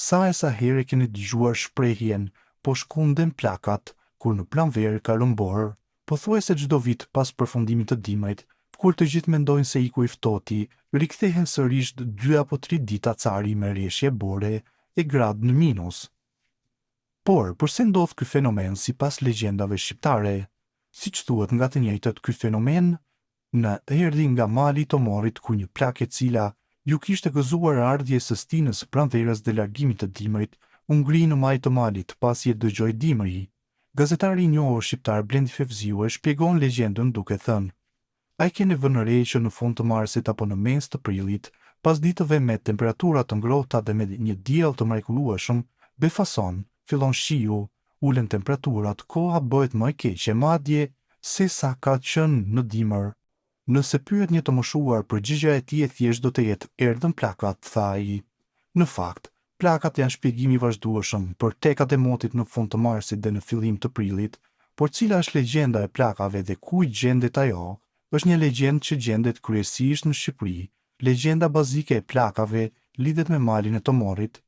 Sa e sa herë keni dëgjuar shprehjen, po shkunden plakat, kur në pranverë ka lëmborë, pothuajse çdo vit pas përfundimit të dimrit, kur të gjithë mendojnë se iku i ftohti, rikthehen sërish 2 apo 3 dita cari me rreshje bore e gradë në minus. Por, përse ndodh ky fenomen sipas legjendave shqiptare? Siç thuhet nga të njëjtët, ky fenomen erdhi nga mali i Tomorit, ku një plakë e cila ju kishte gëzuar ardhjes së stinës së pranverës dhe largimit të dimrit, u ngri në maj të malit pasi e dëgjoi dimri. Gazetari i njohur shqiptar Blendi Fevziu e shpjegon legjendën duke thënë: "Ai keni vënë re që në fund të marsit apo në mes të prillit, pas ditëve me temperatura të ngrohta dhe me një diell të mrekullueshëm, befason, fillon shiu, ulen temperaturat, koha bëhet më e keqe madje se sa ka qenë në dimër." Nëse pyet një të moshuar, përgjigjja e tij e thjesht do të jetë erdhën plakat, tha ai. Në fakt, plakat janë shpjegimi i vazhdueshëm për tekat e motit në fund të marsit dhe në fillim të prillit, por cila është legjenda e plakave dhe ku gjendet ajo, është një legjendë që gjendet kryesisht në Shqipëri. Legjenda bazike e plakave lidhet me malin e Tomorit,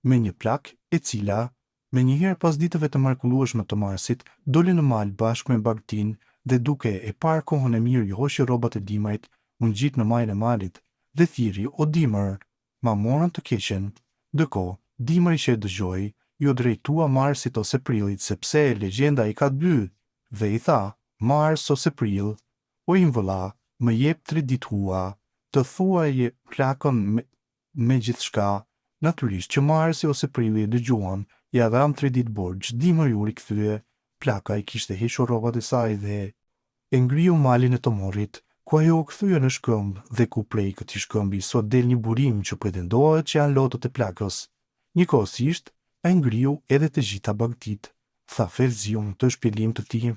me një plak e cila, me njëherë pas ditëve të mrekullueshme të marsit, doli në mal bashkë me Bagtin dhe duke e parë kohën e mirë i hoqi rrobat e dimrit, u ngjit në majën e malit dhe thiri: "O dimër, ma morën të keqen." Ndërkohë, dimri që e dëgjoi, ju drejtua marsit ose prillit, sepse legjenda i ka dy, dhe i tha: "Mars ose prill, o im vëlla, më jep 3 ditë hua, të thuaje plakën me gjithçka." Natyrisht që marsi ose prilli dëgjuan, ja dham 3 ditë borxh, dimri u rikthye. Plaka i kishte hequr rrobat e saj dhe e ngriu malin e Tomorit, ku ajo u kthye në shkëmbë dhe ku prej këtij shkëmbi sot del një burim që pretendohet që janë lotët e plakës. Njëkohësisht, ai ngriu edhe të gjitha Bagtit, tha Fevziu në të shpjegim të tij.